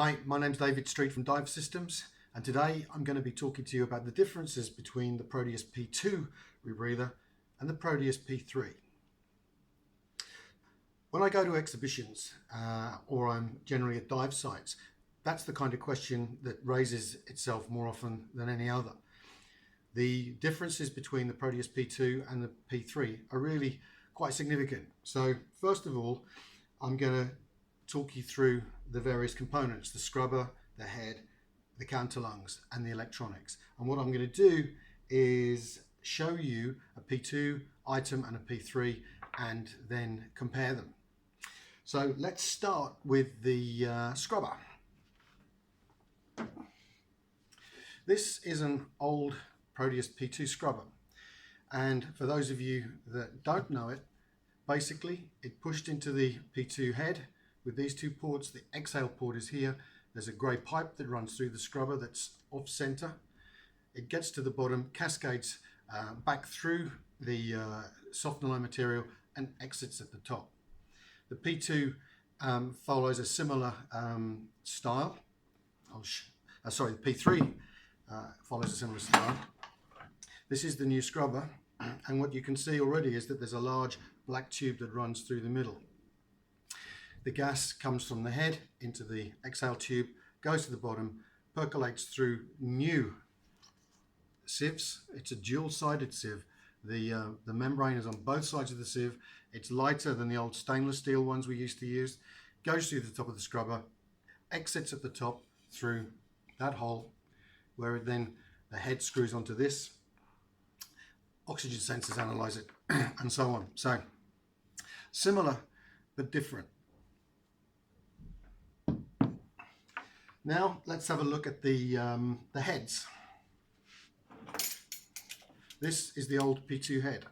Hi, my name's David Street from Dive Systems, and today I'm going to be talking to you about the differences between the Proteus P2 rebreather and the Proteus P3. When I go to exhibitions or I'm generally at dive sites, that's the kind of question that raises itself more often than any other. The differences between the Proteus P2 and the P3 are really quite significant. So first of all, I'm going to talk you through the various components: the scrubber, the head, the counterlungs and the electronics. And what I'm going to do is show you a P2 item and a P3 and then compare them. So let's start with the scrubber. This is an old Proteus P2 scrubber, and for those of you that don't know it, basically it pushed into the P2 head with these two ports. The exhale port is here. There's a grey pipe that runs through the scrubber that's off center. It gets to the bottom, cascades back through the softener material and exits at the top. The P2 follows a similar style. The P3 follows a similar style. This is the new scrubber, and what you can see already is that there's a large black tube that runs through the middle. The gas comes from the head into the exhale tube, goes to the bottom, percolates through new sieves. It's a dual-sided sieve. The membrane is on both sides of the sieve. It's lighter than the old stainless steel ones we used to use. Goes through the top of the scrubber, exits at the top through that hole, where then the head screws onto this. Oxygen sensors analyze it, and so on. So similar but different. Now let's have a look at the heads. This is the old P2 head.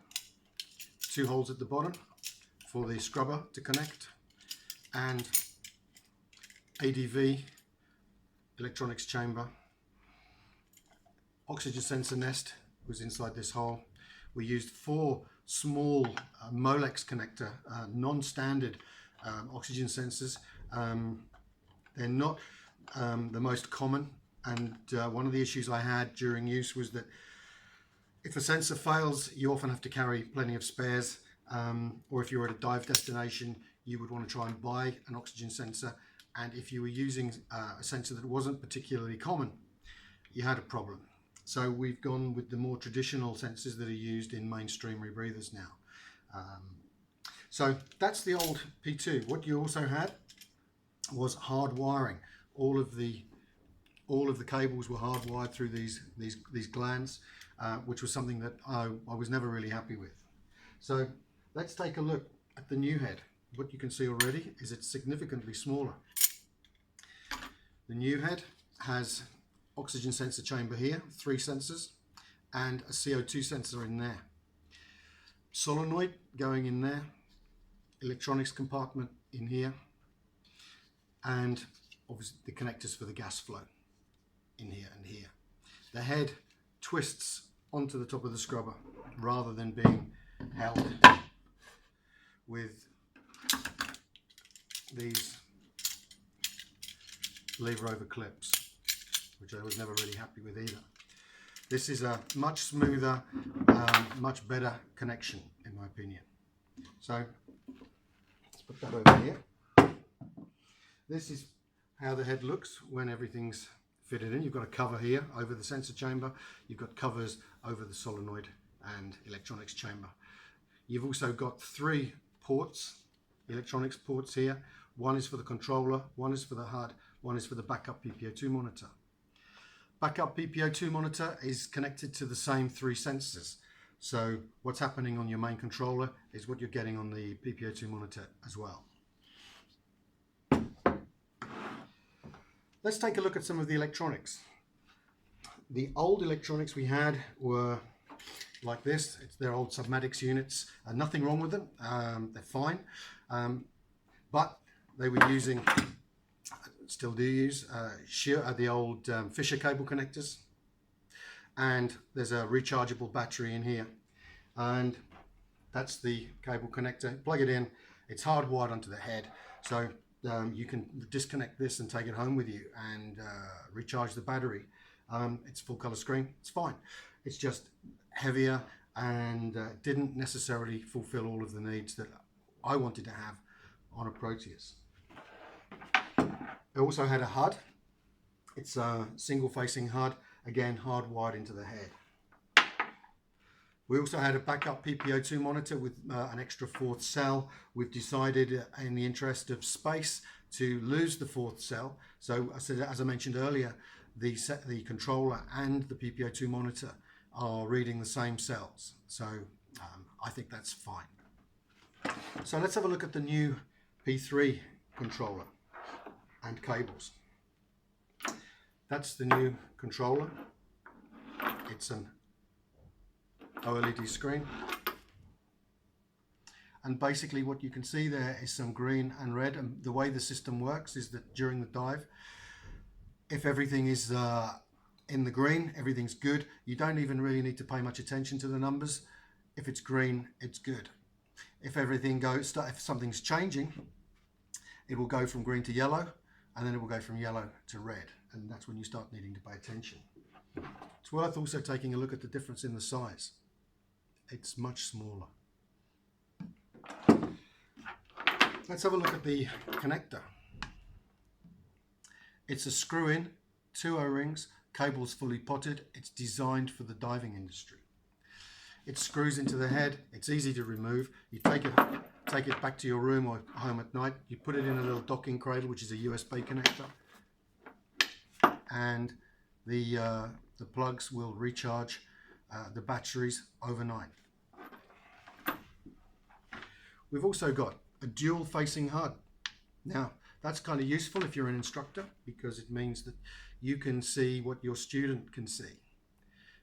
Two holes at the bottom for the scrubber to connect, and ADV electronics chamber. Oxygen sensor nest was inside this hole. We used 4 small Molex connector, non-standard oxygen sensors. They're not the most common, and one of the issues I had during use was that if a sensor fails, you often have to carry plenty of spares, or if you're at a dive destination, you would want to try and buy an oxygen sensor, and if you were using a sensor that wasn't particularly common, you had a problem. So we've gone with the more traditional sensors that are used in mainstream rebreathers now. So that's the old P2. What you also had was hard wiring. All of the cables were hardwired through these glands, which was something that I was never really happy with. So let's take a look at the new head. What you can see already is it's significantly smaller. The new head has oxygen sensor chamber here, 3 sensors, and a CO2 sensor in there. Solenoid going in there, electronics compartment in here, and obviously the connectors for the gas flow in here and here. The head twists onto the top of the scrubber rather than being held with these lever over clips, which I was never really happy with either. This is a much smoother, much better connection in my opinion. So let's put that over here. This is how the head looks when everything's fitted in. You've got a cover here over the sensor chamber. You've got covers over the solenoid and electronics chamber. You've also got 3 ports, electronics ports here. One is for the controller, one is for the HUD, one is for the backup PPO2 monitor. Backup PPO2 monitor is connected to the same 3 sensors. So what's happening on your main controller is what you're getting on the PPO2 monitor as well. Let's take a look at some of the electronics. The old electronics we had were like this. They're old Submatics units. Nothing wrong with them. They're fine. But they were using, still do use, the old Fisher cable connectors. And there's a rechargeable battery in here. And that's the cable connector. Plug it in. It's hardwired onto the head. So you can disconnect this and take it home with you and recharge the battery. It's full color screen, it's fine. It's just heavier and didn't necessarily fulfill all of the needs that I wanted to have on a Proteus. It also had a HUD. It's a single facing HUD, again hardwired into the head. We also had a backup PPO2 monitor with an extra fourth cell. We've decided, in the interest of space, to lose the fourth cell. So as I mentioned earlier, the controller and the PPO2 monitor are reading the same cells. So I think that's fine. So let's have a look at the new P3 controller and cables. That's the new controller. It's an OLED screen, and basically what you can see there is some green and red, and the way the system works is that during the dive, if everything is in the green, everything's good. You don't even really need to pay much attention to the numbers. If it's green, it's good. If something's changing, it will go from green to yellow, and then it will go from yellow to red, and that's when you start needing to pay attention. It's worth also taking a look at the difference in the size. It's much smaller. Let's have a look at the connector. It's a screw-in, 2 O-rings, cables fully potted. It's designed for the diving industry. It screws into the head. It's easy to remove. You take it back to your room or home at night. You put it in a little docking cradle, which is a USB connector, and the plugs will recharge the batteries overnight. We've also got a dual facing HUD. Now that's kind of useful if you're an instructor, because it means that you can see what your student can see.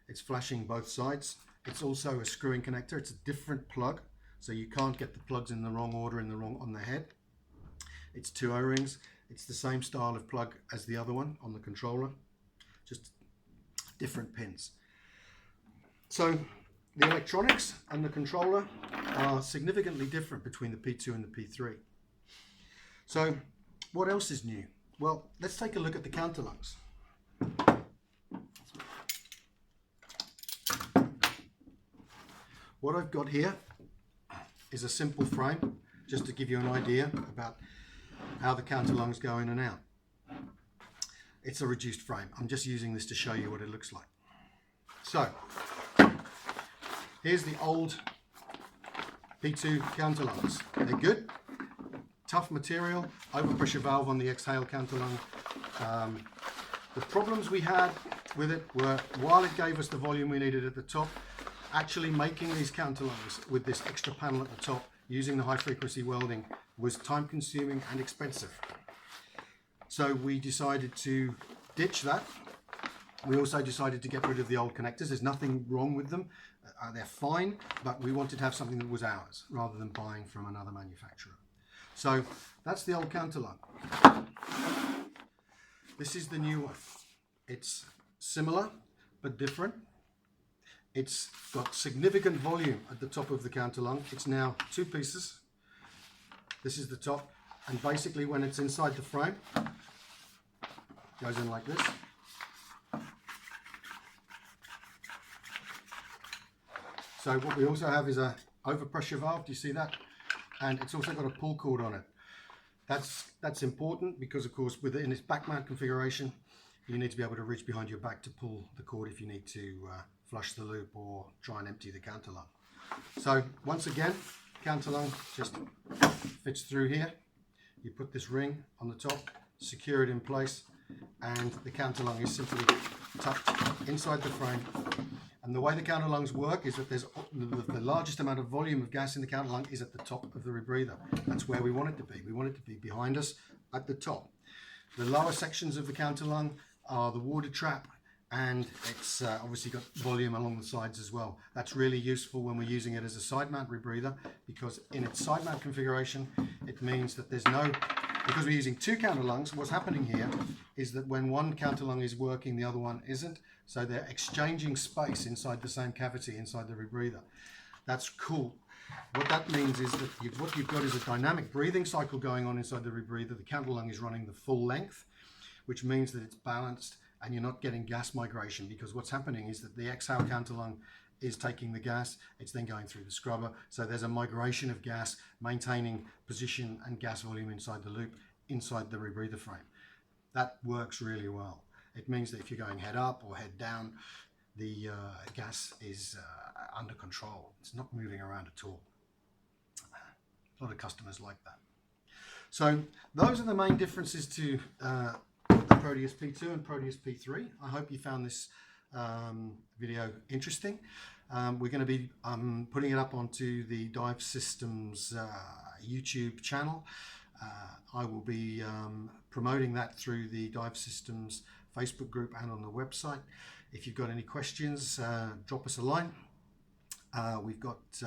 It's flashing both sides. It's also a screw-in connector. It's a different plug, so you can't get the plugs in the wrong order on the head. It's 2 O-rings. It's the same style of plug as the other one on the controller, just different pins. So the electronics and the controller are significantly different between the P2 and the P3. So what else is new? Well, let's take a look at the Counterlungs. What I've got here is a simple frame, just to give you an idea about how the Counterlungs go in and out. It's a reduced frame. I'm just using this to show you what it looks like. So here's the old P2 Counterlungs. They're good, tough material, overpressure valve on the exhale Counterlung. The problems we had with it were, while it gave us the volume we needed at the top, actually making these Counterlungs with this extra panel at the top using the high frequency welding was time consuming and expensive. So we decided to ditch that. We also decided to get rid of the old connectors. There's nothing wrong with them. They're fine, but we wanted to have something that was ours rather than buying from another manufacturer. So that's the old Counterlung. This is the new one. It's similar but different. It's got significant volume at the top of the Counterlung. It's now 2 pieces. This is the top, and basically when it's inside the frame, it goes in like this. So what we also have is a overpressure valve. Do you see that? And it's also got a pull cord on it. That's important because, of course, within its back mount configuration, you need to be able to reach behind your back to pull the cord if you need to flush the loop or try and empty the Counterlung. So once again, Counterlung just fits through here. You put this ring on the top, secure it in place, and the Counterlung is simply tucked inside the frame. And the way the Counterlungs work is that there's the largest amount of volume of gas in the Counterlung is at the top of the rebreather. That's where we want it to be. We want it to be behind us at the top. The lower sections of the Counterlung are the water trap, and it's obviously got volume along the sides as well. That's really useful when we're using it as a side mount rebreather, because in its side mount configuration, it means that there's no, because we're using 2 Counterlungs, what's happening here is that when one Counterlung is working, the other one isn't. So they're exchanging space inside the same cavity inside the rebreather. That's cool. What that means is that what you've got is a dynamic breathing cycle going on inside the rebreather. The counterlung is running the full length, which means that it's balanced and you're not getting gas migration, because what's happening is that the exhale counterlung is taking the gas, it's then going through the scrubber. So there's a migration of gas, maintaining position and gas volume inside the loop, inside the rebreather frame. That works really well. It means that if you're going head up or head down, the gas is under control. It's not moving around at all. A lot of customers like that. So those are the main differences to the Proteus P2 and Proteus P3. I hope you found this video interesting. We're going to be putting it up onto the Dive Systems YouTube channel. I will be promoting that through the Dive Systems Facebook group and on the website. If you've got any questions, drop us a line. We've got, you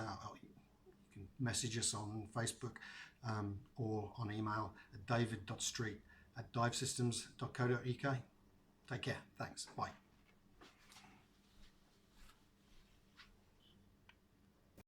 can message us on Facebook or on email at david.street@divesystems.co.uk. Take care. Thanks. Bye.